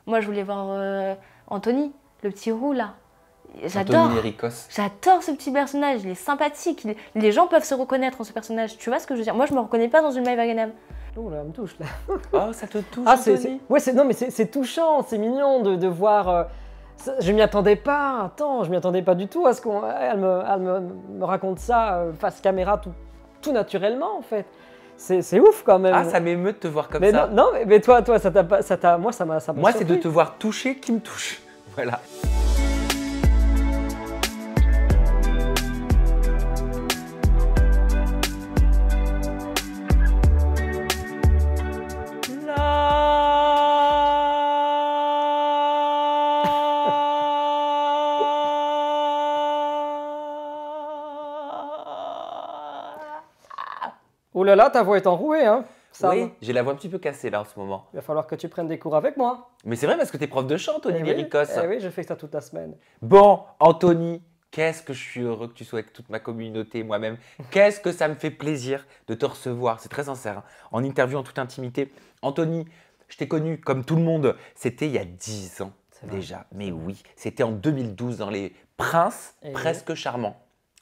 Moi, je voulais voir Anthony, le petit roux là. J'adore. Anthony Léricos. J'adore ce petit personnage, il est sympathique. Les gens peuvent se reconnaître en ce personnage. Tu vois ce que je veux dire? Moi, je me reconnais pas dans une My Wagenham. Oh là, elle me touche là. Oh, ça te touche, Ah, Anthony. ouais, non, mais c'est touchant, c'est mignon de voir. Je m'y attendais pas. Attends, je m'y attendais pas du tout à ce qu'elle me raconte ça face caméra tout naturellement en fait. C'est ouf quand même. Ah, ça m'émeut de te voir comme mais ça. Non, mais toi, ça t'a pas, moi ça m'a. Moi, c'est de te voir toucher qui me touche. Voilà. Oh là là, ta voix est enrouée, hein, Sam. Oui, j'ai la voix un petit peu cassée là en ce moment. Il va falloir que tu prennes des cours avec moi. Mais c'est vrai parce que t'es prof de chant, Anthony Léricos. Oui, je fais ça toute la semaine. Bon, Anthony, qu'est-ce que je suis heureux que tu sois avec toute ma communauté, moi-même. Qu'est-ce que ça me fait plaisir de te recevoir, c'est très sincère, hein, en interview en toute intimité. Anthony, je t'ai connu comme tout le monde, c'était il y a 10 ans déjà. Mais oui, c'était en 2012 dans Les Princes presque charmants.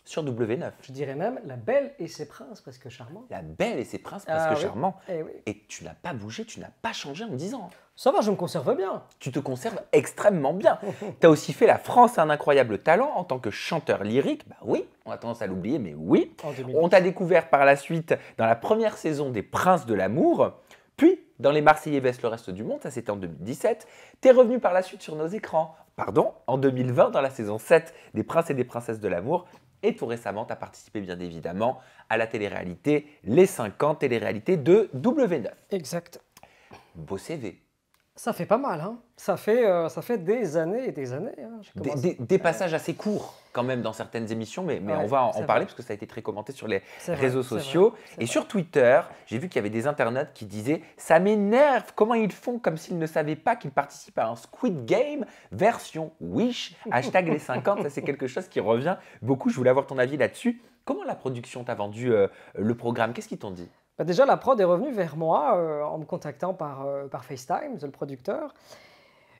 Sur W9. Je dirais même La Belle et ses princes presque charmants. La Belle et ses princes presque charmants. Oui. Et tu n'as pas bougé, tu n'as pas changé en 10 ans. Ça va, je me conserve bien. Tu te conserves extrêmement bien. Tu as aussi fait La France a un incroyable talent en tant que chanteur lyrique. Bah oui, on a tendance à l'oublier, mais oui. On t'a découvert par la suite dans la première saison des Princes de l'amour. Puis, dans Les Marseillais baissent le reste du monde, ça c'était en 2017. Tu es revenu par la suite sur nos écrans. Pardon, en 2020 dans la saison 7 des Princes et des Princesses de l'amour. Et tout récemment, tu as participé bien évidemment à la télé-réalité Les 50 télé-réalités de W9. Exact. Beau CV. Ça fait pas mal, hein. Ça fait des années et des années. Hein. Des passages assez courts quand même dans certaines émissions, mais on va en parler parce que ça a été très commenté sur les réseaux sociaux. Et sur Twitter, j'ai vu qu'il y avait des internautes qui disaient « Ça m'énerve, comment ils font comme s'ils ne savaient pas qu'ils participent à un Squid Game version Wish, hashtag les 50 ». Ça, c'est quelque chose qui revient beaucoup. Je voulais avoir ton avis là-dessus. Comment la production t'a vendu le programme? Qu'est-ce qu'ils t'ont dit? Déjà, la prod est revenue vers moi en me contactant par FaceTime, le producteur.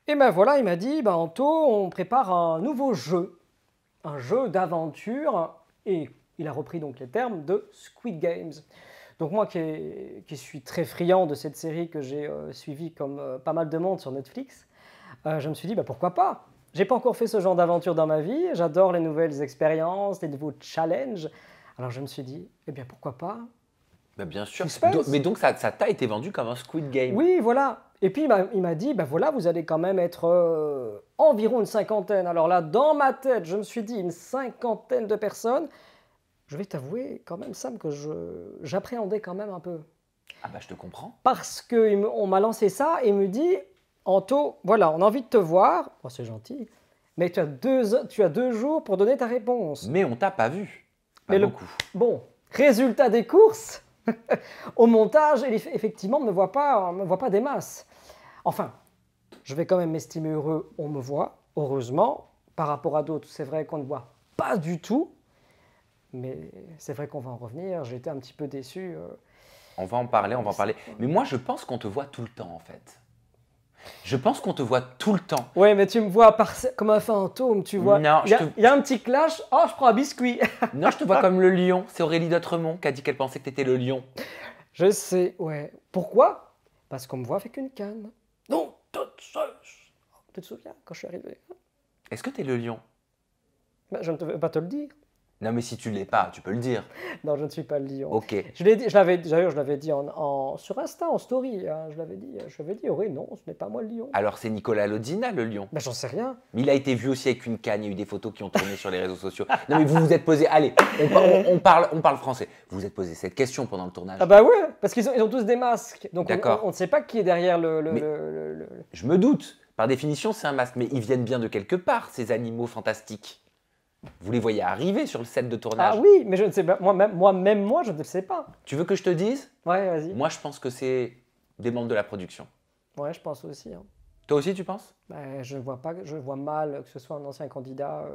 Et ben voilà, il m'a dit, Anto, on prépare un nouveau jeu, un jeu d'aventure. Et il a repris donc les termes de Squid Games. Donc moi qui suis très friand de cette série que j'ai suivie comme pas mal de monde sur Netflix, je me suis dit, pourquoi pas? J'ai pas encore fait ce genre d'aventure dans ma vie, j'adore les nouvelles expériences, les nouveaux challenges. Alors je me suis dit, eh bien pourquoi pas? Bien sûr, mais donc ça t'a été vendu comme un Squid Game. Oui, voilà. Et puis il m'a dit, voilà, vous allez quand même être environ une cinquantaine. Alors là, dans ma tête, je me suis dit une cinquantaine de personnes. Je vais t'avouer quand même, Sam, que j'appréhendais quand même un peu. Ah je te comprends. Parce qu'on m'a lancé ça et il me dit, Anto, voilà, on a envie de te voir. Oh, c'est gentil. Mais tu as 2 jours pour donner ta réponse. Mais on t'a pas vu. Pas beaucoup. Bon, résultat des courses. Au montage, effectivement, on ne me voit pas des masses. Enfin, je vais quand même m'estimer heureux, on me voit, heureusement. Par rapport à d'autres, c'est vrai qu'on ne voit pas du tout. Mais c'est vrai qu'on va en revenir, j'ai été un petit peu déçu. On va en parler. Mais moi, je pense qu'on te voit tout le temps, en fait. Je pense qu'on te voit tout le temps. Oui, mais tu me vois comme un fantôme, tu vois. Non, il y a un petit clash. Oh, je prends un biscuit. Non, je te vois comme le lion. C'est Aurélie d'Autremont qui a dit qu'elle pensait que tu étais le lion. Je sais, ouais. Pourquoi? Parce qu'on me voit avec une canne. Non, tu te souviens quand je suis arrivé? Est-ce que tu es le lion? Je ne vais pas te le dire. Non, mais si tu ne l'es pas, tu peux le dire. Non, je ne suis pas le lion. Ok. Je l'avais dit sur Insta, en story. Hein, je l'avais dit, oui, non, ce n'est pas moi le lion. Alors c'est Nicolas Lodina, le lion. J'en sais rien. Mais il a été vu aussi avec une canne. Il y a eu des photos qui ont tourné sur les réseaux sociaux. Non, mais vous vous êtes posé. Allez, on parle français. Vous vous êtes posé cette question pendant le tournage. Ah ouais, parce qu'ils ont tous des masques. Donc on ne sait pas qui est derrière le... Je me doute. Par définition, c'est un masque. Mais ils viennent bien de quelque part, ces animaux fantastiques. Vous les voyez arriver sur le set de tournage. Ah oui, mais je ne sais pas. Moi, je ne le sais pas. Tu veux que je te dise? Ouais, vas-y. Moi, je pense que c'est des membres de la production. Ouais, je pense aussi. Hein. Toi aussi, tu penses? Je vois mal que ce soit un ancien candidat.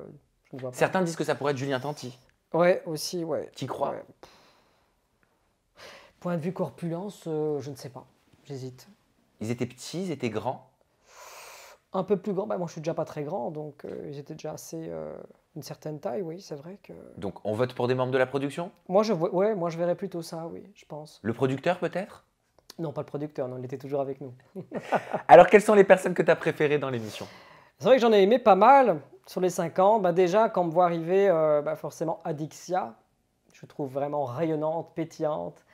Je ne vois pas. Certains disent que ça pourrait être Julien Tanti. Ouais, aussi, ouais. T'y crois? Ouais. Point de vue corpulence, je ne sais pas. J'hésite. Ils étaient petits, ils étaient grands? Un peu plus grand, bah, moi je suis déjà pas très grand, donc ils étaient déjà assez une certaine taille, oui, c'est vrai que... Donc, on vote pour des membres de la production? Moi je verrais plutôt ça, oui, je pense. Le producteur, peut-être? Non, pas le producteur, non, il était toujours avec nous. Alors, quelles sont les personnes que tu as préférées dans l'émission? C'est vrai que j'en ai aimé pas mal sur les 5 ans. Bah, déjà, quand on me voit arriver, forcément Adixia, je trouve vraiment rayonnante, pétillante,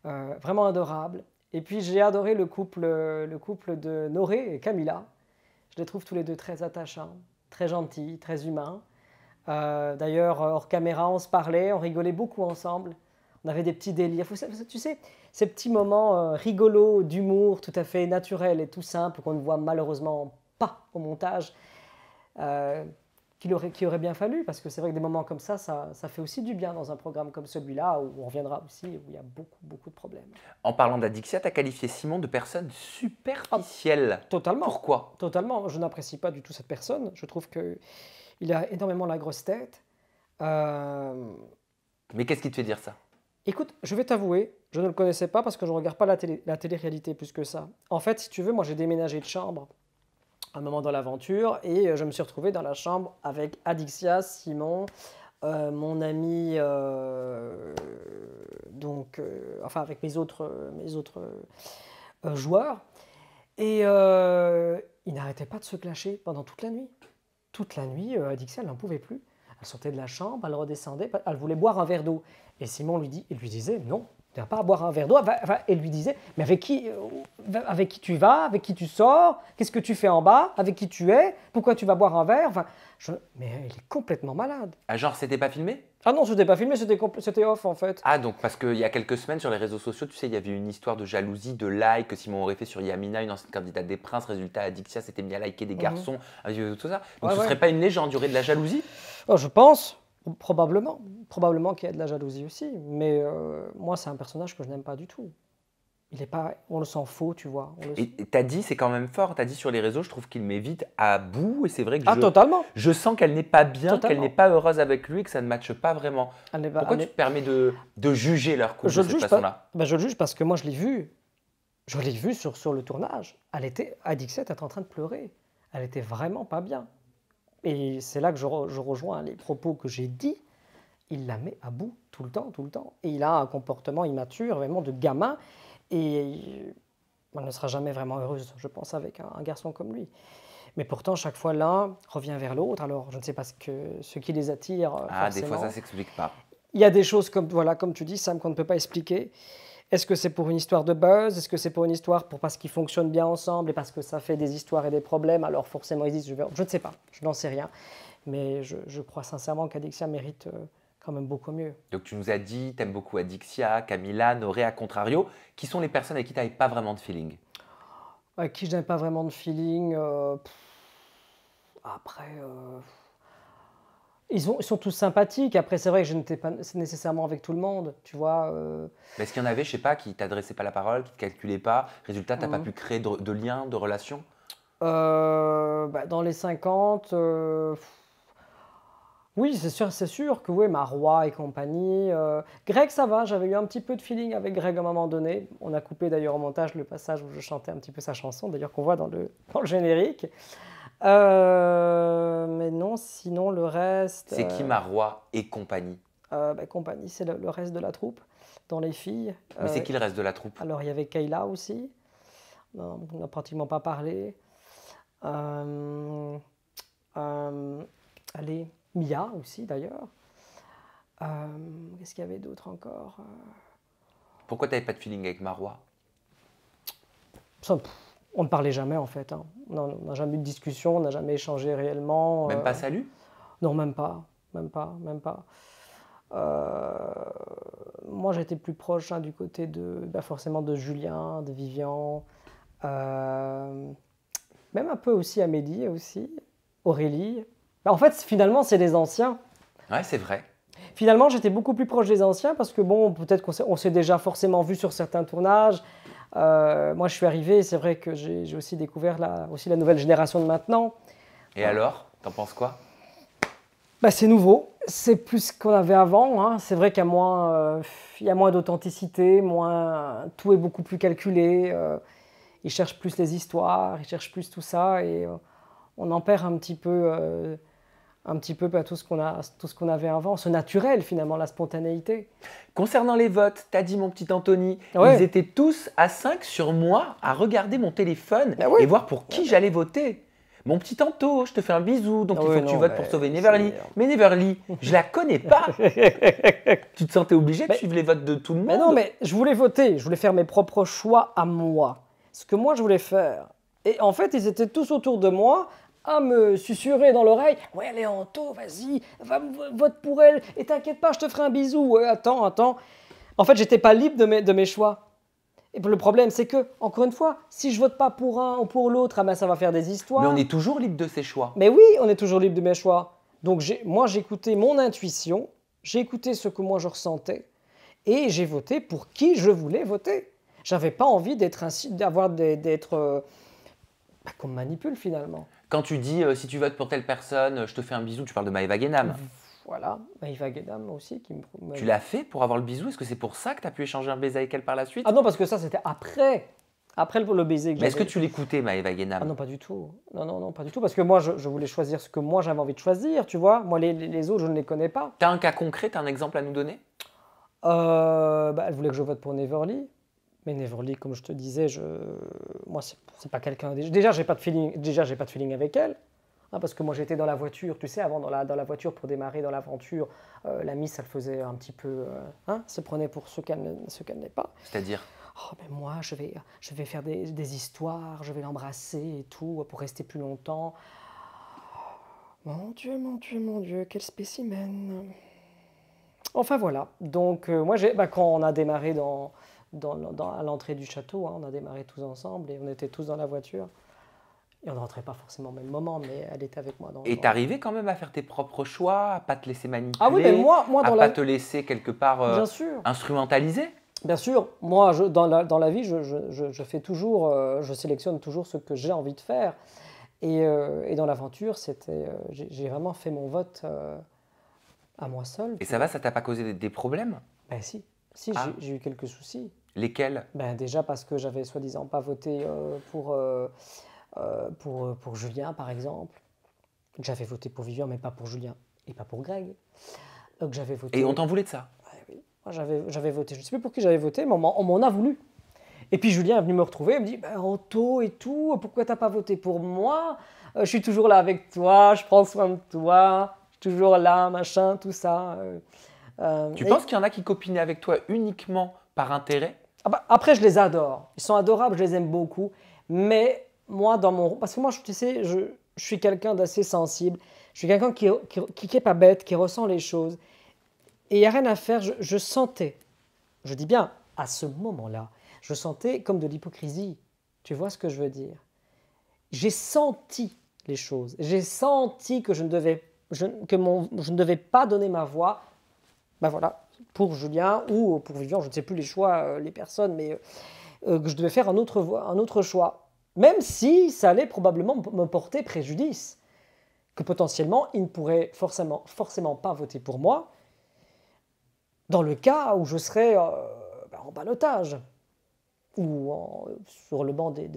vraiment adorable. Et puis j'ai adoré le couple de Noré et Camilla. Je les trouve tous les deux très attachants, très gentils, très humains. D'ailleurs, hors caméra, on se parlait, on rigolait beaucoup ensemble. On avait des petits délires. Tu sais, ces petits moments rigolos, d'humour, tout à fait naturels et tout simples qu'on ne voit malheureusement pas au montage, qu'il aurait bien fallu, parce que c'est vrai que des moments comme ça fait aussi du bien dans un programme comme celui-là, où on reviendra aussi, où il y a beaucoup, beaucoup de problèmes. En parlant d'Adixia, tu as qualifié Simon de personne superficielle. Totalement. Pourquoi? Totalement. Je n'apprécie pas du tout cette personne. Je trouve qu'il a énormément la grosse tête. Mais qu'est-ce qui te fait dire ça? Écoute, je vais t'avouer, je ne le connaissais pas parce que je ne regarde pas la télé-réalité plus que ça. En fait, si tu veux, moi j'ai déménagé de chambre un moment dans l'aventure et je me suis retrouvé dans la chambre avec Adixia, Simon, mon ami, enfin avec mes autres joueurs. Et ils n'arrêtaient pas de se clasher pendant toute la nuit. Toute la nuit, Adixia, elle n'en pouvait plus. Elle sortait de la chambre, elle redescendait, elle voulait boire un verre d'eau. Et Simon lui disait non, tu n'as pas à boire un verre d'eau. Et lui disait, mais avec qui tu vas, avec qui tu sors, qu'est-ce que tu fais en bas, avec qui tu es, pourquoi tu vas boire un verre, mais il est complètement malade. Ah, genre, c'était pas filmé? Ah non, c'était pas filmé, c'était off en fait. Ah, donc parce qu'il y a quelques semaines sur les réseaux sociaux, tu sais, il y avait une histoire de jalousie, de like que Simon aurait fait sur Yamina, une ancienne candidate des Princes. Résultat, Adixia s'était mis à liker des garçons, tout ça. Donc ce serait pas une légende, il y aurait de la jalousie? Oh, je pense, probablement qu'il y a de la jalousie aussi. Mais moi, c'est un personnage que je n'aime pas du tout. Il est pas, on le sent faux, tu vois. Et t'as dit, c'est quand même fort, t'as dit sur les réseaux, je trouve qu'il m'évite à bout, et c'est vrai que totalement. Je sens qu'elle n'est pas bien, qu'elle n'est pas heureuse avec lui, que ça ne matche pas vraiment. Pourquoi tu te permets de juger leur couple de cette façon-là? Je le juge parce que moi, je l'ai vu. Je l'ai vu sur le tournage. Adixia était en train de pleurer. Elle était vraiment pas bien. Et c'est là que je rejoins les propos que j'ai dit. Il la met à bout tout le temps. Et il a un comportement immature, vraiment de gamin. Et on ne sera jamais vraiment heureuse, je pense, avec un garçon comme lui. Mais pourtant, chaque fois, l'un revient vers l'autre. Alors, je ne sais pas ce qui les attire. Ah, des fois, ça ne s'explique pas. Il y a des choses comme tu dis, Sam, qu'on ne peut pas expliquer. Est-ce que c'est pour une histoire de buzz? Est-ce que c'est pour une histoire parce qu'ils fonctionnent bien ensemble et parce que ça fait des histoires et des problèmes? Alors forcément, ils disent, je ne sais pas, je n'en sais rien. Mais je crois sincèrement qu'Adixia mérite quand même beaucoup mieux. Donc tu nous as dit, tu aimes beaucoup Adixia, Camilla, Noré, à contrario. Qui sont les personnes avec qui tu n'avais pas vraiment de feeling? Avec qui je n'avais pas vraiment de feeling après... Ils sont tous sympathiques. Après, c'est vrai que je n'étais pas nécessairement avec tout le monde, tu vois. Mais est-ce qu'il y en avait, je sais pas, qui ne t'adressaient pas la parole, qui ne te calculaient pas? Résultat, tu n'as pas pu créer de liens, de relations? Dans les 50, oui, c'est sûr que oui, Marois et compagnie. Greg, ça va, j'avais eu un petit peu de feeling avec Greg à un moment donné. On a coupé d'ailleurs au montage le passage où je chantais un petit peu sa chanson, d'ailleurs qu'on voit dans le générique. Mais non, sinon le reste... C'est qui Marois et compagnie? Compagnie, c'est le reste de la troupe, dans les filles. Mais c'est qui le reste de la troupe? Alors il y avait Kayla aussi, on n'a pratiquement pas parlé. Allez, Mia aussi d'ailleurs. Qu'est-ce qu'il y avait d'autre encore? Pourquoi tu n'avais pas de feeling avec Marois? On ne parlait jamais en fait. Hein. On n'a jamais eu de discussion, on n'a jamais échangé réellement. Même pas salut? Non, même pas. Moi, j'étais plus proche du côté forcément de Julien, de Vivian, même un peu aussi Amélie aussi, Aurélie. En fait, finalement, c'est des anciens. Ouais, c'est vrai. Finalement, j'étais beaucoup plus proche des anciens parce que bon, peut-être qu'on s'est déjà forcément vu sur certains tournages. Moi, je suis arrivé et c'est vrai que j'ai aussi découvert la nouvelle génération de maintenant. Et alors, t'en penses quoi? C'est nouveau, c'est plus ce qu'on avait avant. Hein. C'est vrai qu'il y a moins d'authenticité, tout est beaucoup plus calculé. Ils cherchent plus les histoires, ils cherchent plus tout ça. Et on en perd un petit peu bah, tout ce qu'on avait avant, ce naturel finalement, la spontanéité. Concernant les votes, t'as dit mon petit Anthony, Ouais. ils étaient tous à 5 sur moi à regarder mon téléphone Ah ouais. et voir pour qui j'allais voter. Mon petit Anto, je te fais un bisou, donc Ah il faut ouais, que tu non, votes mais pour sauver Neverly. c'est- Mais Neverly, je la connais pas. Tu te sentais obligé de Mais- suivre les votes de tout le monde. Mais non, mais je voulais voter, je voulais faire mes propres choix à moi. Ce que moi je voulais faire. Et en fait, ils étaient tous autour de moi à me susurrer dans l'oreille. Ouais, allez, Anto, vas-y, vote pour elle. Et t'inquiète pas, je te ferai un bisou. Ouais, attends. En fait, j'étais pas libre de mes choix. Et le problème, c'est que, encore une fois, si je vote pas pour un ou pour l'autre, ah ben, ça va faire des histoires. Mais on est toujours libre de ses choix. Mais oui, on est toujours libre de mes choix. Donc moi, j'ai écouté mon intuition, j'ai écouté ce que moi je ressentais, et j'ai voté pour qui je voulais voter. J'avais pas envie qu'on me manipule finalement. Quand tu dis si tu votes pour telle personne, je te fais un bisou, tu parles de Maëva Guénam. Voilà, Maëva Guénam aussi qui me... Tu l'as fait pour avoir le bisou? Est-ce que c'est pour ça que tu as pu échanger un baiser avec elle par la suite? Ah non, parce que ça c'était après le baiser que Mais est-ce que j'avais. tu l'écoutais, Maëva Guénam? Ah non, pas du tout. Non, pas du tout. Parce que moi, je voulais choisir ce que moi j'avais envie de choisir, tu vois. Moi, les autres, je ne les connais pas. T'as un cas concret, t'as un exemple à nous donner? Elle voulait que je vote pour Neverly. Mais Neverly, comme je te disais, moi, c'est pas quelqu'un... Déjà, j'ai pas de feeling avec elle. Hein, parce que moi, j'étais dans la voiture, tu sais, avant, dans la voiture pour démarrer dans l'aventure. La Miss, elle faisait un petit peu... se prenait pour ce qu'elle n'est pas. C'est-à-dire? Oh, mais moi, je vais faire des histoires, je vais l'embrasser et tout, pour rester plus longtemps. Mon Dieu, quel spécimen. Enfin, voilà. Donc, moi, quand on a démarré à l'entrée du château, hein, on a démarré tous ensemble et on était tous dans la voiture. Et on ne rentrait pas forcément au même moment, mais elle était avec moi. Et t'arrivais quand même à faire tes propres choix, à pas te laisser manipuler, Ah oui, mais moi à pas te laisser quelque part Bien sûr. instrumentaliser? Bien sûr, moi, dans la vie, je fais toujours, je sélectionne toujours ce que j'ai envie de faire. Et dans l'aventure, j'ai vraiment fait mon vote à moi seul. Et ça va, ça t'a pas causé des problèmes? Ben si, Ah. j'ai eu quelques soucis. Lesquels? Ben déjà parce que j'avais soi-disant pas voté pour Julien, par exemple. J'avais voté pour Vivian, mais pas pour Julien et pas pour Greg. Donc j'avais voté. Et on t'en voulait de ça? Ouais, oui. Moi, j'avais voté. Je ne sais plus pour qui j'avais voté, mais on m'en a voulu. Et puis Julien est venu me retrouver, il me dit ben, Anto et tout, pourquoi t'as pas voté pour moi? Je suis toujours là avec toi, je prends soin de toi, je suis toujours là, machin, tout ça. Tu penses qu'il y en a qui copinaient avec toi uniquement par intérêt? Après, je les adore. Ils sont adorables, je les aime beaucoup. Mais moi, parce que moi, tu sais, je suis quelqu'un d'assez sensible. Je suis quelqu'un qui est pas bête, qui ressent les choses. Et il n'y a rien à faire. Je sentais, je dis bien, à ce moment-là, je sentais comme de l'hypocrisie. Tu vois ce que je veux dire? J'ai senti les choses. J'ai senti que je ne devais pas donner ma voix. Ben voilà, pour Julien ou pour Vivian, je ne sais plus les choix, les personnes, mais que je devais faire un autre choix. Même si ça allait probablement me porter préjudice. Que potentiellement, il ne pourrait forcément pas voter pour moi dans le cas où je serais en ballottage ou sur le banc des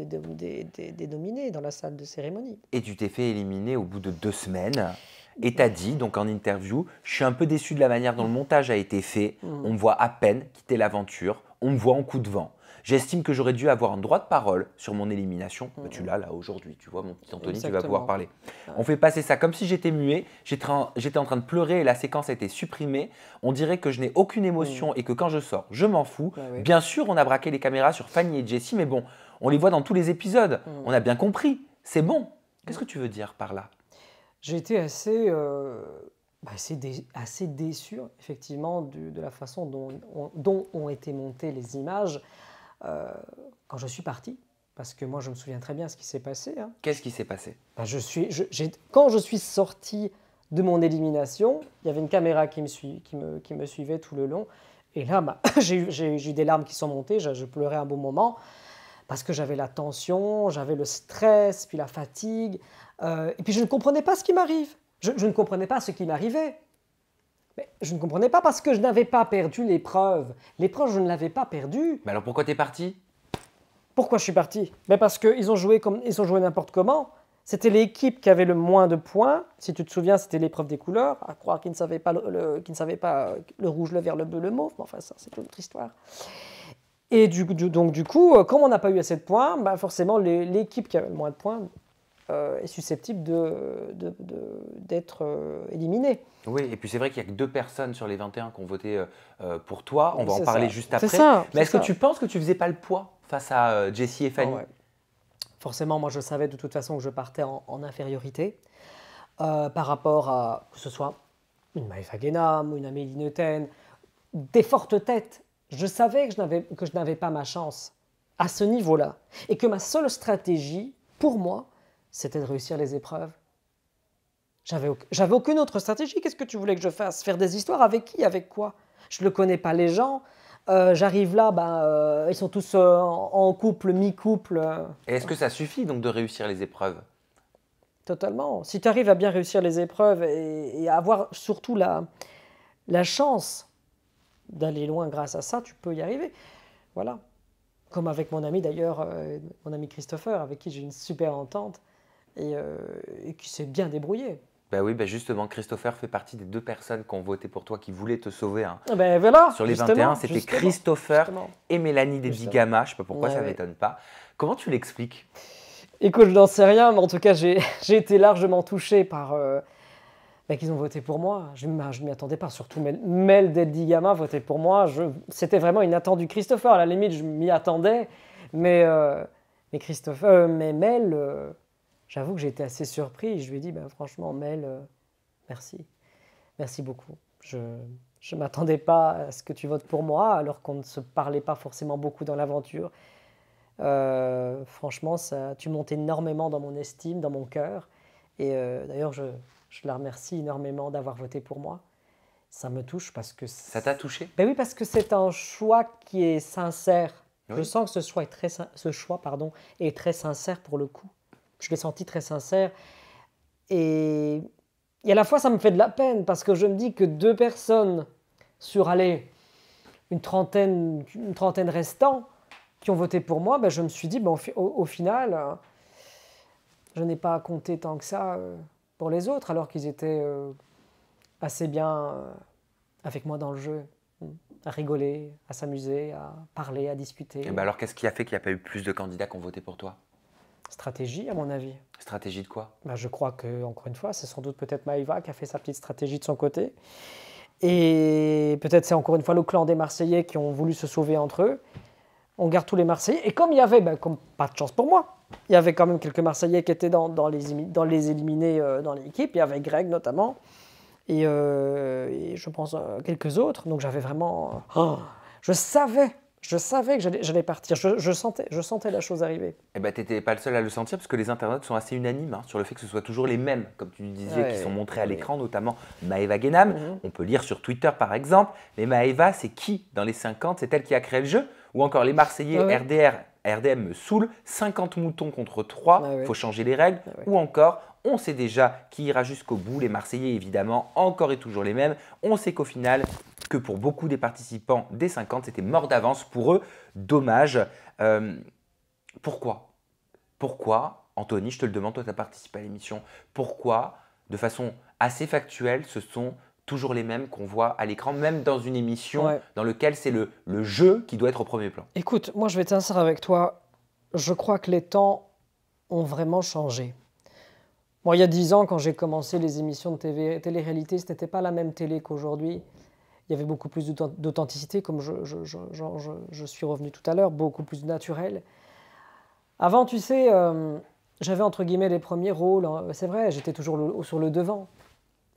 nominés dans la salle de cérémonie. Et tu t'es fait éliminer au bout de 2 semaines. Et t'as dit, donc en interview, je suis un peu déçu de la manière dont le montage a été fait. On me voit à peine quitter l'aventure. On me voit en coup de vent. J'estime que j'aurais dû avoir un droit de parole sur mon élimination. Mais tu l'as là aujourd'hui, tu vois, mon petit Anthony, Exactement. tu vas pouvoir parler. On fait passer ça comme si j'étais muet. J'étais en train de pleurer et la séquence a été supprimée. On dirait que je n'ai aucune émotion et que quand je sors, je m'en fous. Ouais, ouais. Bien sûr, on a braqué les caméras sur Fanny et Jessie, mais bon, on les voit dans tous les épisodes. On a bien compris. C'est bon. Qu'est-ce que tu veux dire par là? J'ai été assez déçu, effectivement, de la façon dont ont été montées les images quand je suis parti. Parce que moi, je me souviens très bien ce qui s'est passé. Hein. Qu'est-ce qui s'est passé? Ben, quand je suis sorti de mon élimination, il y avait une caméra qui me suivait tout le long. Et là, j'ai eu des larmes qui sont montées, je pleurais un bon moment. Parce que j'avais la tension, j'avais le stress, puis la fatigue. Et puis je ne comprenais pas ce qui m'arrive. Je ne comprenais pas ce qui m'arrivait. Mais je ne comprenais pas parce que je n'avais pas perdu l'épreuve. L'épreuve, je ne l'avais pas perdue. Mais alors pourquoi t'es parti? Pourquoi je suis parti? Mais parce qu'ils ont joué n'importe comment. C'était l'équipe qui avait le moins de points. Si tu te souviens, c'était l'épreuve des couleurs. À croire qu'ils ne savaient pas le rouge, le vert, le bleu, le mauve. Mais enfin, ça, c'est une autre histoire. Et donc, du coup, comme on n'a pas eu assez de points, bah forcément, l'équipe qui a le moins de points est susceptible d'être éliminée. Oui, et puis c'est vrai qu'il n'y a que 2 personnes sur les 21 qui ont voté pour toi. On va en C'est parler ça. juste après. C'est ça, Mais est-ce c'est que tu penses que tu faisais pas le poids face à Jessie et Fanny? Ouais. Forcément, moi, je savais de toute façon que je partais en infériorité par rapport à, que ce soit une Maëva Guénam ou une Amélie Noethen, des fortes têtes. Je savais que je n'avais pas ma chance à ce niveau-là. Et que ma seule stratégie, pour moi, c'était de réussir les épreuves. J'avais aucune autre stratégie. Qu'est-ce que tu voulais que je fasse? Faire des histoires avec qui? Avec quoi? Je ne connais pas les gens. J'arrive là, ils sont tous en couple, mi-couple. Et est-ce que ça suffit donc de réussir les épreuves? Totalement. Si tu arrives à bien réussir les épreuves et à avoir surtout la chance d'aller loin grâce à ça, tu peux y arriver. Voilà. Comme avec mon ami d'ailleurs, mon ami Christopher, avec qui j'ai une super entente et qui s'est bien débrouillé. Bah oui, bah justement, Christopher fait partie des 2 personnes qui ont voté pour toi, qui voulaient te sauver. Hein. Ben voilà, Sur les 21, c'était Christopher et Mélanie Desdigama. Je ne sais pas pourquoi, Ouais, ça ne ouais. m'étonne pas. Comment tu l'expliques? Écoute, je n'en sais rien, mais en tout cas, j'ai été largement touché par qu'ils ont voté pour moi. Je ne m'y attendais pas, surtout Mel Desdigama votait pour moi. C'était vraiment inattendu. Christopher, à la limite, je m'y attendais, mais Christopher, mais Mel, j'avoue que j'ai été assez surpris. Je lui ai dit, ben, franchement, Mel, merci. Merci beaucoup. Je ne m'attendais pas à ce que tu votes pour moi, alors qu'on ne se parlait pas forcément beaucoup dans l'aventure. Franchement, tu montes énormément dans mon estime, dans mon cœur. Et d'ailleurs, je la remercie énormément d'avoir voté pour moi. Ça me touche parce que... Ça t'a touché? Ben oui, parce que c'est un choix qui est sincère. Oui. Je sens que ce choix est très sincère pour le coup. Je l'ai senti très sincère. Et à la fois, ça me fait de la peine parce que je me dis que 2 personnes sur, allez, une trentaine restants qui ont voté pour moi, ben, je me suis dit, ben, au final, je n'ai pas à compter tant que ça pour les autres, alors qu'ils étaient assez bien avec moi dans le jeu, à rigoler, à s'amuser, à parler, à discuter. Et ben alors, qu'est-ce qui a fait qu'il n'y a pas eu plus de candidats qui ont voté pour toi? Stratégie, à mon avis. Stratégie de quoi? Ben, je crois que, encore une fois, c'est sans doute peut-être Maëva qui a fait sa petite stratégie de son côté. Et peut-être c'est encore une fois le clan des Marseillais qui ont voulu se sauver entre eux. On garde tous les Marseillais. Et comme il y avait, comme pas de chance pour moi, il y avait quand même quelques Marseillais qui étaient dans les éliminés dans l'équipe. Il y avait Greg notamment. Et je pense quelques autres. Donc j'avais vraiment... je savais que j'allais partir. Je sentais la chose arriver. Eh ben, tu n'étais pas le seul à le sentir parce que les internautes sont assez unanimes sur le fait que ce soit toujours les mêmes, comme tu disais, qui sont montrés à l'écran, notamment Maëva Guénam. On peut lire sur Twitter par exemple. Mais Maëva, c'est qui dans les 50? C'est elle qui a créé le jeu? Ou encore les Marseillais, RDM me saoule, 50 moutons contre 3, faut changer les règles. Ou encore, on sait déjà qui ira jusqu'au bout. Les Marseillais, évidemment, encore et toujours les mêmes. On sait qu'au final, que pour beaucoup des participants des 50, c'était mort d'avance pour eux. Dommage. Pourquoi, Anthony, je te le demande, toi tu as participé à l'émission, pourquoi, de façon assez factuelle, ce sont toujours les mêmes qu'on voit à l'écran, même dans une émission dans laquelle c'est le jeu qui doit être au premier plan? Écoute, moi je vais être sincère avec toi, je crois que les temps ont vraiment changé. Bon, il y a 10 ans, quand j'ai commencé les émissions de télé-réalité, ce n'était pas la même télé qu'aujourd'hui. Il y avait beaucoup plus d'authenticité, comme je suis revenu tout à l'heure, beaucoup plus naturel. Avant, tu sais, j'avais entre guillemets les premiers rôles. C'est vrai, j'étais toujours sur le devant.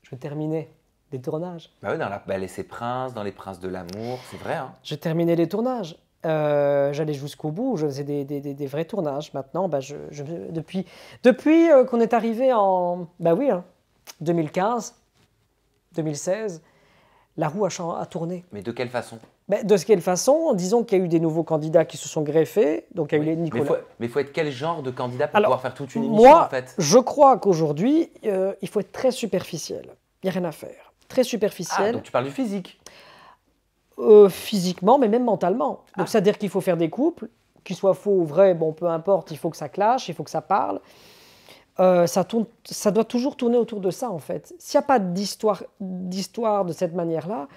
Je terminais les tournages. Bah oui, dans la Belle et ses Princes, dans Les Princes de l'amour, c'est vrai. Hein. Je terminais les tournages. J'allais jusqu'au bout, je faisais des vrais tournages. Maintenant, depuis qu'on est arrivé en 2015, 2016, la roue a tourné. Mais de quelle façon? De quelle façon? Disons qu'il y a eu des nouveaux candidats qui se sont greffés. Donc il y a eu les Nicolas. Mais il faut être quel genre de candidat pour pouvoir faire toute une émission moi, en fait? Je crois qu'aujourd'hui, il faut être très superficiel. Il n'y a rien à faire. Très superficiel. Ah, donc tu parles du physique? Physiquement, mais même mentalement. Donc c'est-à-dire qu'il faut faire des couples, qu'ils soient faux ou vrais, bon, peu importe, il faut que ça clash, il faut que ça parle. ça doit toujours tourner autour de ça, en fait. S'il n'y a pas d'histoire de cette manière-là,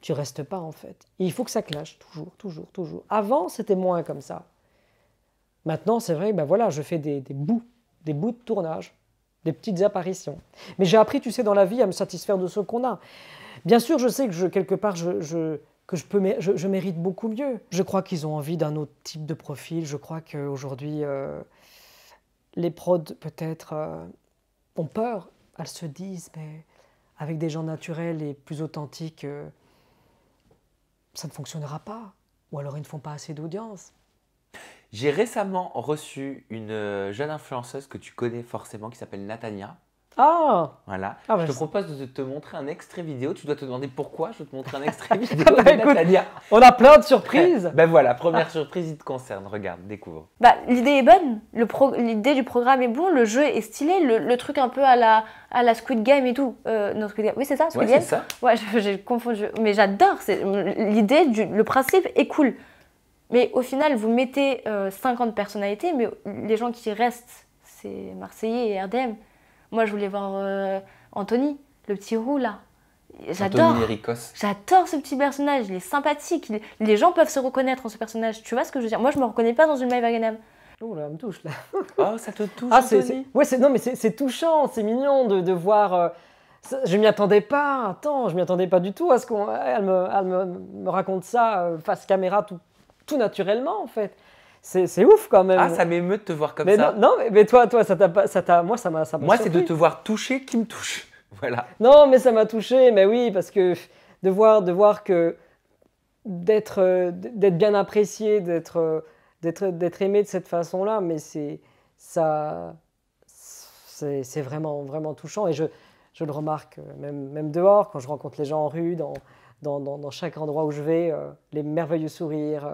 tu restes pas, en fait. Et il faut que ça clash, toujours, toujours, toujours. Avant, c'était moins comme ça. Maintenant, c'est vrai, ben voilà, je fais des bouts de tournage, des petites apparitions. Mais j'ai appris, tu sais, dans la vie, à me satisfaire de ce qu'on a. Bien sûr, je sais que quelque part, je mérite beaucoup mieux. Je crois qu'ils ont envie d'un autre type de profil. Je crois qu'aujourd'hui, les prods, peut-être, ont peur. Elles se disent, mais avec des gens naturels et plus authentiques, ça ne fonctionnera pas. Ou alors, ils ne font pas assez d'audience. J'ai récemment reçu une jeune influenceuse que tu connais forcément qui s'appelle Natania. Ah! Voilà. Ah, Je bah, te propose de te montrer un extrait vidéo. Tu dois te demander pourquoi je te montre un extrait vidéo Bah, de écoute, Natania. on a plein de surprises. Ben voilà, première surprise, il te concerne. Regarde, découvre. Bah, l'idée est bonne, l'idée du programme est bon, le jeu est stylé, le truc un peu à la Squid Game et tout. Non, Squid Game, oui c'est ça, Squid Ouais, Game. c'est ça. Ouais, j'ai confondu. Mais j'adore, l'idée, le principe est cool. Mais au final, vous mettez 50 personnalités, mais les gens qui restent, c'est Marseillais et RDM. Moi, je voulais voir Anthony, le petit roux là. J'adore. Anthony Léricos. J'adore ce petit personnage, il est sympathique. Les gens peuvent se reconnaître en ce personnage. Tu vois ce que je veux dire? Moi, je me reconnais pas dans une My Wagenham. Oh là, elle me touche là. Oh, ça te touche, Ah, Anthony. non, mais c'est touchant, c'est mignon de voir. Je m'y attendais pas. Attends, je m'y attendais pas du tout à ce qu'elle me raconte ça face caméra tout naturellement en fait. C'est ouf quand même. Ah, ça m'émeut de te voir comme mais ça. Non, mais toi, moi, ça m'a Moi, c'est de surpris. te voir toucher qui me touche. Voilà. Non, mais ça m'a touché, mais oui, parce que de voir que d'être bien apprécié, d'être aimé de cette façon-là, mais c'est vraiment, vraiment touchant. Et je le remarque même dehors, quand je rencontre les gens en rue, dans chaque endroit où je vais, les merveilleux sourires,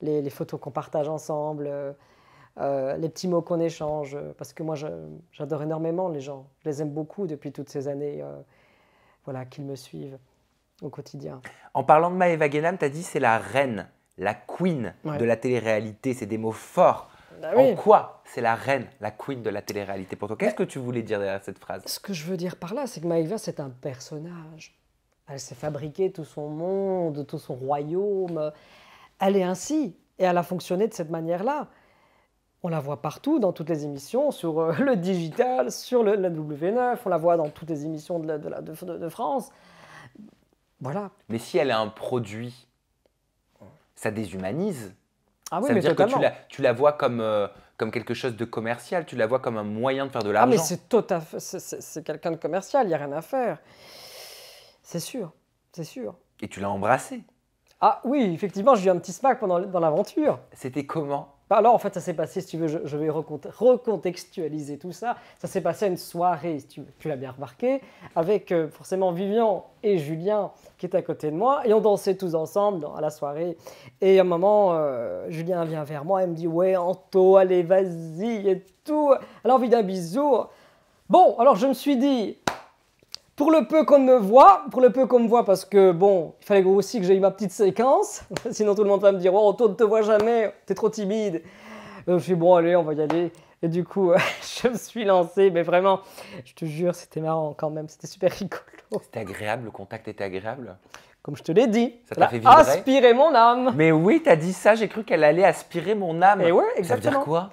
les photos qu'on partage ensemble, les petits mots qu'on échange, parce que moi j'adore énormément les gens, je les aime beaucoup depuis toutes ces années voilà, qu'ils me suivent au quotidien. En parlant de Maëva Guénam, tu as dit c'est la reine, la queen Ouais. de la télé-réalité. C'est des mots forts. Ah oui. En quoi c'est la reine, la queen de la télé-réalité pour toi? Qu'est-ce que tu voulais dire derrière cette phrase? Ce que je veux dire par là, c'est que Maëva, c'est un personnage. Elle s'est fabriqué tout son monde, tout son royaume. Elle est ainsi et elle a fonctionné de cette manière-là. On la voit partout, dans toutes les émissions, sur le digital, sur la W9, on la voit dans toutes les émissions de France. Voilà. Mais si elle est un produit, ça déshumanise. Ah oui, ça veut mais dire totalement. que tu la vois comme quelque chose de commercial, tu la vois comme un moyen de faire de Ah mais l'argent. c'est tout à fait, c'est quelqu'un de commercial, il n'y a rien à faire. C'est sûr, c'est sûr. Et tu l'as embrassé. Ah oui, effectivement, j'ai eu un petit smack dans l'aventure. C'était comment? Bah alors en fait ça s'est passé, si tu veux, je vais recontextualiser tout ça. Ça s'est passé à une soirée, si tu l'as bien remarqué, avec forcément Vivian et Julien qui étaient à côté de moi, et on dansait tous ensemble à la soirée. Et à un moment, Julien vient vers moi et me dit « Ouais Anto, allez vas-y et tout, elle a envie d'un bisou. » Bon, alors je me suis dit, pour le peu qu'on me voit, parce que bon, il fallait aussi que j'aie ma petite séquence, sinon tout le monde va me dire « Oh, Anto ne te voit jamais, t'es trop timide. » Je me suis dit « Bon, allez, on va y aller. » Et du coup, je me suis lancé, mais vraiment, je te jure, c'était marrant quand même, c'était super rigolo. C'était agréable, le contact était agréable. Comme je te l'ai dit, Ça elle t'a a fait vibrer? aspiré mon âme. Mais oui, t'as dit ça, j'ai cru qu'elle allait aspirer mon âme. Et ouais, Ça veut exactement. dire quoi?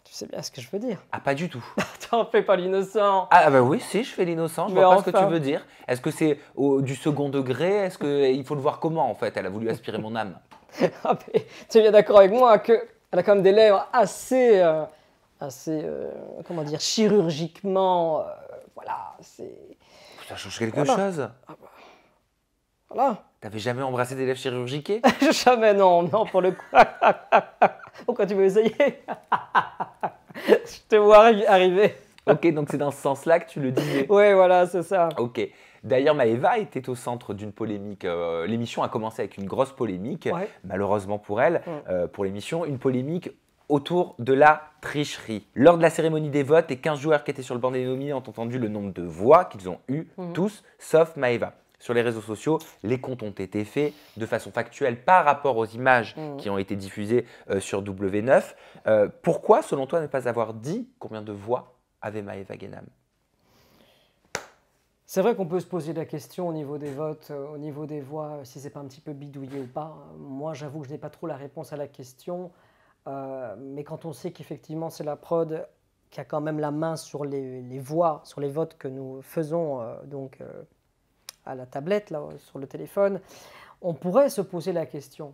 Tu sais bien ce que je veux dire. Ah, pas du tout. T'en fais pas l'innocent. Ah bah oui, si, je fais l'innocent, je Mais vois pas ce que enfin. tu veux dire. Est-ce que c'est du second degré? Est-ce qu'il faut le voir comment en fait? Elle a voulu aspirer mon âme. Ah, mais tu es bien d'accord avec moi qu'elle a quand même des lèvres assez comment dire, chirurgiquement, voilà, c'est... Ça change quelque Voilà. chose. Voilà. T'avais jamais embrassé des lèvres chirurgiquées? Jamais, non, pour le coup. Pourquoi tu veux essayer? Je te vois arriver. Ok, donc c'est dans ce sens-là que tu le disais. Ouais, voilà, c'est ça. Ok. D'ailleurs, Maëva était au centre d'une polémique. L'émission a commencé avec une grosse polémique, Ouais. malheureusement pour elle, pour l'émission, une polémique autour de la tricherie. Lors de la cérémonie des votes, les 15 joueurs qui étaient sur le banc des nominés ont entendu le nombre de voix qu'ils ont eues, tous, sauf Maëva. sur les réseaux sociaux, les comptes ont été faits de façon factuelle par rapport aux images qui ont été diffusées sur W9. Pourquoi, selon toi, ne pas avoir dit combien de voix avait Maëva Guénam? C'est vrai qu'on peut se poser la question au niveau des votes, au niveau des voix, si c'est pas un petit peu bidouillé ou pas. Moi, j'avoue que je n'ai pas trop la réponse à la question. Mais quand on sait qu'effectivement, c'est la prod qui a quand même la main sur les voix, sur les votes que nous faisons à la tablette, là, sur le téléphone, on pourrait se poser la question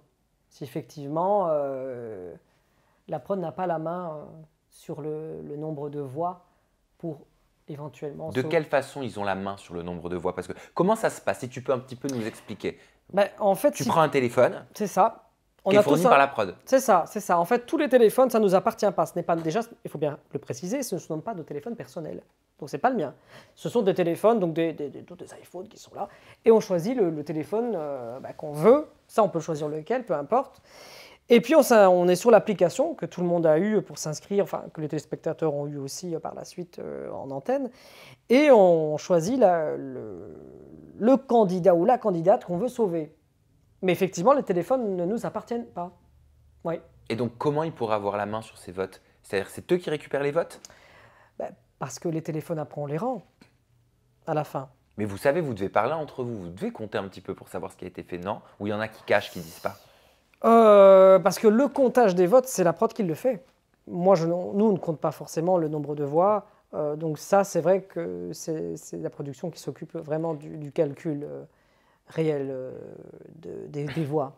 si effectivement la prod n'a pas la main sur le nombre de voix pour éventuellement… De quelle façon ils ont la main sur le nombre de voix? Parce que comment ça se passe? Si tu peux un petit peu nous expliquer. En fait, tu prends un téléphone. C'est ça. Qui est fourni par la prod. C'est ça, c'est ça. En fait, tous les téléphones, ça ne nous appartient pas. Ce n'est pas déjà, il faut bien le préciser, ce ne sont pas de téléphones personnels. Donc, ce n'est pas le mien. Ce sont des téléphones, donc des iPhones qui sont là. Et on choisit le téléphone qu'on veut. Ça, on peut choisir lequel, peu importe. Et puis, on est sur l'application que tout le monde a eu pour s'inscrire, enfin, que les téléspectateurs ont eu aussi par la suite en antenne. Et on choisit le candidat ou la candidate qu'on veut sauver. Mais effectivement, les téléphones ne nous appartiennent pas. Oui. Et donc, comment ils pourraient avoir la main sur ces votes? C'est-à-dire, c'est eux qui récupèrent les votes? Parce que les téléphones, après, on les rend à la fin. Mais vous savez, vous devez parler entre vous. Vous devez compter un petit peu pour savoir ce qui a été fait, non? Ou il y en a qui cachent, qui ne disent pas? Parce que le comptage des votes, c'est la prod qui le fait. Moi, nous, on ne compte pas forcément le nombre de voix. Donc ça, c'est vrai que c'est la production qui s'occupe vraiment du calcul réel des voix.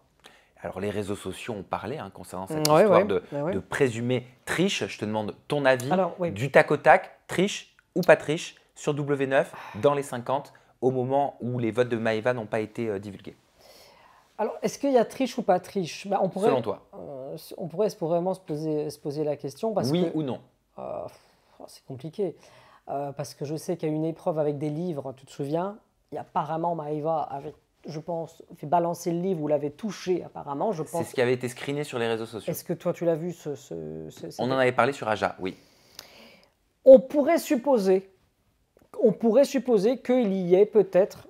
Alors, les réseaux sociaux ont parlé concernant cette histoire de présumée triche. Je te demande ton avis. Alors, du tac au tac, triche ou pas triche, sur W9, dans les 50, au moment où les votes de Maëva n'ont pas été divulgués. Alors, est-ce qu'il y a triche ou pas triche? Selon toi? On pourrait vraiment se poser la question. Oui ou non? C'est compliqué. Parce que je sais qu'il y a une épreuve avec des livres, tu te souviens? Et apparemment, Maëva avait, je pense, fait balancer le livre ou l'avait touché, apparemment. C'est ce qui avait été screené sur les réseaux sociaux. Est-ce que toi, tu l'as vu On en avait parlé sur Aja, oui. On pourrait supposer qu'il y ait peut-être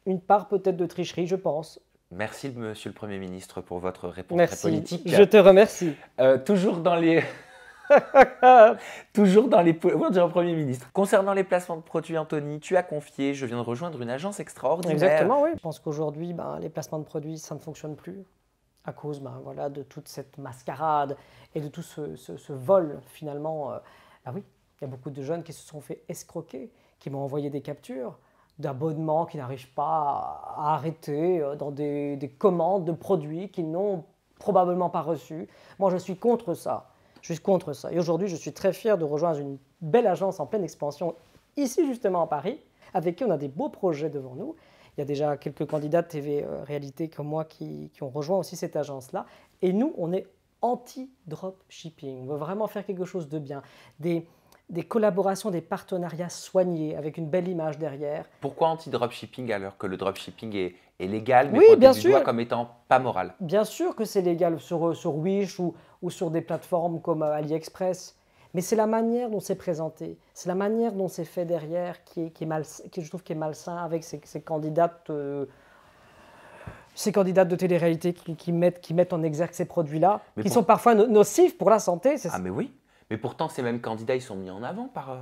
une part de tricherie, je pense. Merci, Monsieur le Premier ministre, pour votre réponse très politique. Je te remercie. Toujours dans les… Toujours dans les… On dirait Premier ministre. Concernant les placements de produits, Anthony, tu as confié, je viens de rejoindre une agence extraordinaire. Exactement, oui. Je pense qu'aujourd'hui, les placements de produits, ça ne fonctionne plus à cause de toute cette mascarade et de tout ce vol, finalement. Oui, il y a beaucoup de jeunes qui se sont fait escroquer, qui m'ont envoyé des captures d'abonnements qui n'arrivent pas à arrêter dans des commandes de produits qu'ils n'ont probablement pas reçus. Moi, je suis contre ça. Je suis contre ça. Et aujourd'hui, je suis très fier de rejoindre une belle agence en pleine expansion, ici justement à Paris, avec qui on a des beaux projets devant nous. Il y a déjà quelques candidats de TV réalité comme moi qui ont rejoint aussi cette agence-là. Et nous, on est anti-dropshipping. On veut vraiment faire quelque chose de bien. Des collaborations, des partenariats soignés, avec une belle image derrière. Pourquoi anti-dropshipping alors que le dropshipping est légal, mais oui, pointé bien du sûr. doigt comme étant pas moral? Bien sûr que c'est légal sur Wish ou sur des plateformes comme AliExpress, mais c'est la manière dont c'est présenté, c'est la manière dont c'est fait derrière qui je trouve qui est malsain avec ces candidates de télé-réalité qui mettent en exergue ces produits-là, qui sont parfois nocifs pour la santé. Mais oui. Mais pourtant, ces mêmes candidats, ils sont mis en avant par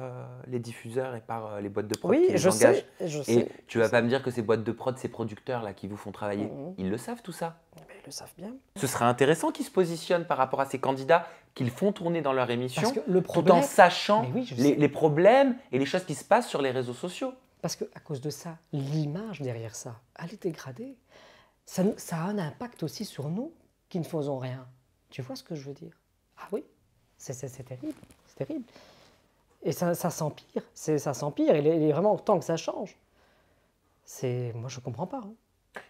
les diffuseurs et par les boîtes de prod qui les engagent. Je et sais. Tu vas pas me dire que ces boîtes de prod, ces producteurs là qui vous font travailler, ils le savent tout ça? Ils le savent bien. Ce serait intéressant qu'ils se positionnent par rapport à ces candidats, qu'ils font tourner dans leur émission, tout en sachant les problèmes et les choses qui se passent sur les réseaux sociaux. Parce qu'à cause de ça, l'image derrière ça, elle est dégradée. Ça a un impact aussi sur nous qui ne faisons rien. Tu vois ce que je veux dire? Ah oui. C'est terrible, c'est terrible. Et ça s'empire, ça s'empire, et il est vraiment temps que ça change. Moi, je ne comprends pas.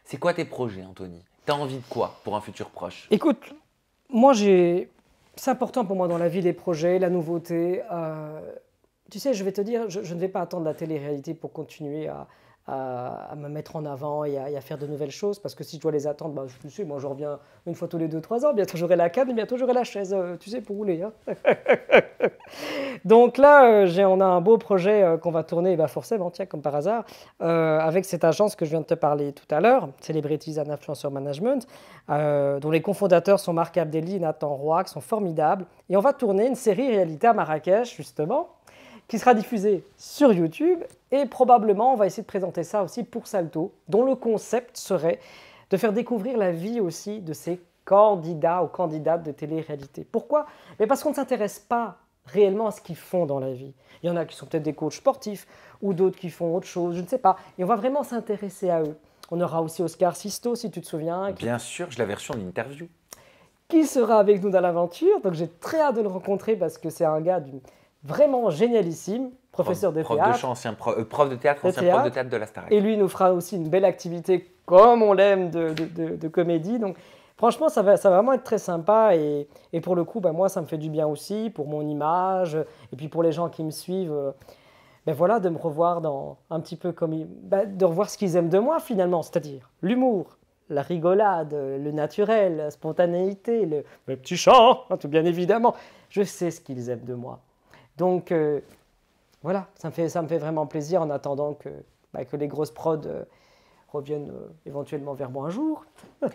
C'est quoi tes projets, Anthony? Tu as envie de quoi pour un futur proche? Écoute, moi, c'est important pour moi dans la vie, les projets, la nouveauté. Tu sais, je vais te dire, je ne vais pas attendre la télé-réalité pour continuer à me mettre en avant et à faire de nouvelles choses. Parce que si je dois les attendre, bah, tu sais, moi je reviens une fois tous les 2-3 ans. Bientôt j'aurai la canne, bientôt j'aurai la chaise, tu sais, pour rouler. Hein. Donc là, on a un beau projet qu'on va tourner, bah forcément, tiens, comme par hasard, avec cette agence que je viens de te parler tout à l'heure, Celebrities and Influencer Management, dont les cofondateurs sont Marc Abdelli et Nathan Roy, qui sont formidables. Et on va tourner une série réalité à Marrakech, justement, qui sera diffusée sur YouTube. Et probablement, on va essayer de présenter ça aussi pour Salto, dont le concept serait de faire découvrir la vie aussi de ces candidats ou candidates de télé-réalité. Pourquoi? Mais parce qu'on ne s'intéresse pas réellement à ce qu'ils font dans la vie. Il y en a qui sont peut-être des coachs sportifs ou d'autres qui font autre chose, je ne sais pas. Et on va vraiment s'intéresser à eux. On aura aussi Oscar Sisto, si tu te souviens. Bien sûr, je l'avais reçu en interview. Qui sera avec nous dans l'aventure. Donc j'ai très hâte de le rencontrer parce que c'est un gars vraiment génialissime, professeur de théâtre. Prof de chant, ancien prof de théâtre, ancien prof de théâtre de la Starac. Et lui nous fera aussi une belle activité comme on l'aime de comédie. Donc franchement, ça va vraiment être très sympa. Et pour le coup, bah, moi, ça me fait du bien aussi pour mon image. Et puis pour les gens qui me suivent, ben voilà, de me revoir un petit peu de revoir ce qu'ils aiment de moi finalement. C'est-à-dire l'humour, la rigolade, le naturel, la spontanéité, le petit chant, hein, tout bien évidemment. Je sais ce qu'ils aiment de moi. Donc voilà, ça me fait vraiment plaisir en attendant que les grosses prods reviennent éventuellement vers moi un jour.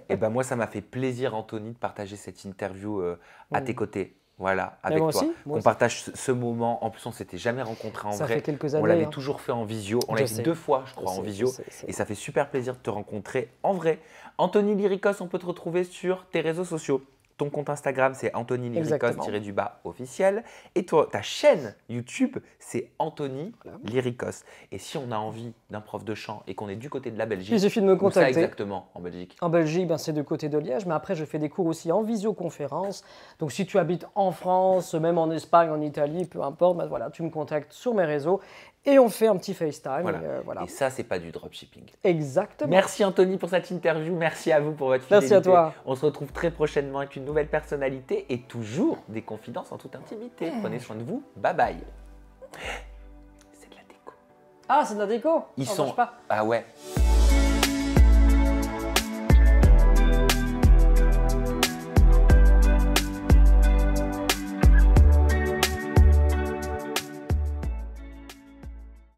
Et ben moi, ça m'a fait plaisir, Anthony, de partager cette interview à tes côtés. Voilà, avec toi. On partage ce moment. En plus, on ne s'était jamais rencontrés en vrai. Ça fait quelques années. On l'avait toujours fait en visio. On l'a fait 2 fois, je crois, en visio. Et ça fait super plaisir de te rencontrer en vrai. Anthony Lyricos, on peut te retrouver sur tes réseaux sociaux. Ton compte Instagram, c'est Anthony Lyricos-officiel. Et toi, ta chaîne YouTube, c'est Anthony Lyricos. Et si on a envie d'un prof de chant et qu'on est du côté de la Belgique, il suffit de me contacter. Où ça exactement en Belgique? En Belgique, c'est du côté de Liège. Mais après, je fais des cours aussi en visioconférence. Donc, si tu habites en France, même en Espagne, en Italie, peu importe, voilà, tu me contactes sur mes réseaux. Et on fait un petit FaceTime. Voilà. Et ça, c'est pas du dropshipping. Exactement. Merci Anthony pour cette interview. Merci à vous pour votre fidélité. Merci à toi. On se retrouve très prochainement avec une nouvelle personnalité et toujours des confidences en toute intimité. Prenez soin de vous. Bye bye. C'est de la déco. Ah, c'est de la déco? Ils sont... Ah ouais.